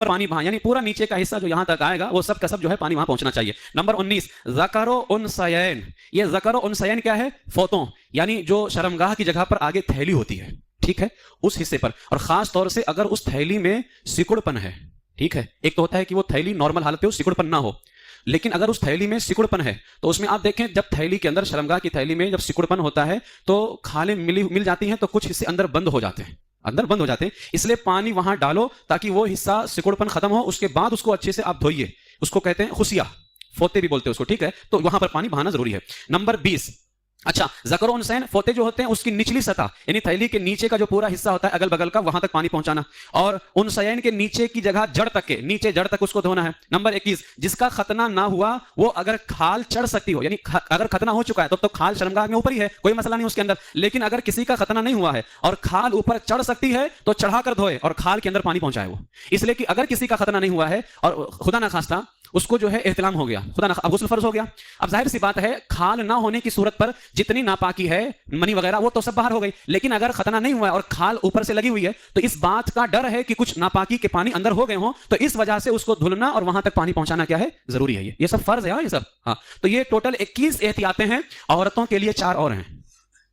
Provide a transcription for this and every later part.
पानी वहां, यानी पूरा नीचे का हिस्सा जो यहां तक आएगा वो सब का सब जो है पानी वहां पहुंचना चाहिए। नंबर 19 ज़करो उनसयैन। ये ज़करो उनसयैन क्या है? फोतों, यानी जो शर्मगाह की जगह पर आगे थैली होती है, ठीक है, उस हिस्से पर। और खास तौर से अगर उस थैली में सिकुड़पन है, ठीक है, एक तो होता है कि वो थैली नॉर्मल हालत पे सिकुड़पन ना हो, लेकिन अगर उस थैली में सिकुड़पन है तो उसमें आप देखें जब थैली के अंदर, शर्मगाह की थैली में जब सिकुड़पन होता है तो खालें मिल जाती हैं, तो कुछ हिस्से अंदर बंद हो जाते हैं, अंदर बंद हो जाते हैं। इसलिए पानी वहां डालो ताकि वो हिस्सा सिकुड़पन खत्म हो, उसके बाद उसको अच्छे से आप धोइए। उसको कहते हैं खुसिया, फोते भी बोलते हैं उसको, ठीक है, तो वहां पर पानी बहाना जरूरी है। नंबर 20, अच्छा, ज़करो उनसैन, फोते जो होते हैं उसकी निचली सतह, यानी थैली के नीचे का जो पूरा हिस्सा होता है अगल बगल का, वहां तक पानी पहुंचाना। और उनसैन के नीचे की जगह जड़ तक के, नीचे जड़ तक उसको धोना है। नंबर 21, जिसका खतना ना हुआ वो अगर खाल चढ़ सकती हो, यानी अगर खतना हो चुका है तो खाल शर्मगाह में ऊपर ही है, कोई मसला नहीं उसके अंदर, लेकिन अगर किसी का खतना नहीं हुआ है और खाल ऊपर चढ़ सकती है तो चढ़ाकर धोए और खाल के अंदर पानी पहुंचाए वो। इसलिए कि अगर किसी का खतना नहीं हुआ है और खुदा ना खास्ता उसको जो है एहतिलाम हो गया, खुदा ना, अब गुस्ल फर्ज हो गया। अब जाहिर सी बात है खाल ना होने की सूरत पर जितनी नापाकी है, मनी वगैरह, वो तो सब बाहर हो गई, लेकिन अगर खतना नहीं हुआ है और खाल ऊपर से लगी हुई है तो इस बात का डर है कि कुछ नापाकी के पानी अंदर हो गए हों, तो इस वजह से उसको धुलना और वहां तक पानी पहुंचाना क्या है? जरूरी है। ये सब फर्ज है, ये सब। हाँ, तो ये टोटल 21 एहतियातें हैं, औरतों के लिए 4 और हैं,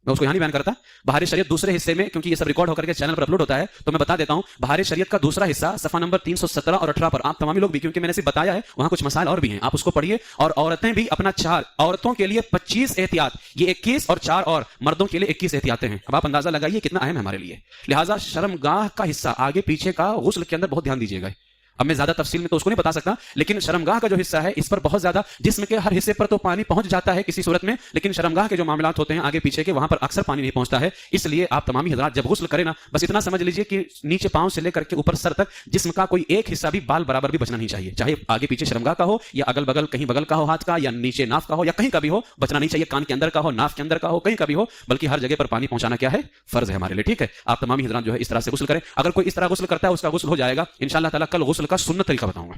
मैं उसको यहां नहीं बयान करता। बहार शरीयत दूसरे हिस्से में, क्योंकि ये सब रिकॉर्ड होकर के चैनल पर अपलोड होता है, तो मैं बता देता हूं। बहार शरीयत का दूसरा हिस्सा सफा नंबर 317 और 18 पर, आप तमामी लोग भी, क्योंकि मैंने सिर्फ बताया है, वहां कुछ मसाइल और भी हैं, आप उसको पढ़िए। और औरतें भी अपना 4, औरतों के लिए 25 एहतियात, ये 21 और 4 और मर्दों के लिए 21 एहतियातें हैं। अब आप अंदाजा लगाइए कितना अहम है हमारे लिए। लिहाजा शर्मगाह का हिस्सा आगे पीछे का गुस्ल के अंदर बहुत ध्यान दीजिएगा। अब मैं ज्यादा तफसील में तो उसको नहीं बता सकता, लेकिन शर्मगाह का जो हिस्सा है इस पर बहुत ज्यादा, जिस्म के हर हिस्से पर तो पानी पहुंच जाता है किसी सूरत में, लेकिन शर्मगाह के जो मामलात होते हैं आगे पीछे के, वहां पर अक्सर पानी नहीं पहुंचता है। इसलिए आप तमामी हजरात जब गुस्ल करें ना, बस इतना समझ लीजिए कि नीचे पांव से लेकर के ऊपर सर तक जिस्म का कोई एक हिस्सा भी बाल बराबर भी बचना नहीं चाहिए, चाहे आगे पीछे शर्मगाह का हो या अगल बगल कहीं बगल का हो, हाथ का या नीचे नाफ का हो या कहीं का भी हो, बचना नहीं चाहिए। कान के अंदर का हो, नाफ के अंदर का हो, कहीं का भी हो, बल्कि हर जगह पर पानी पहुंचाना क्या है? फर्ज है हमारे लिए, ठीक है। आप तमामी हजरात जो है इस तरह से गुस्ल करें। अगर कोई इस तरह गुस्ल करता है उसका गुस्ल हो जाएगा इंशाअल्लाह ताला। कल गुस्ल का सुन्नत तरीका बताऊंगा।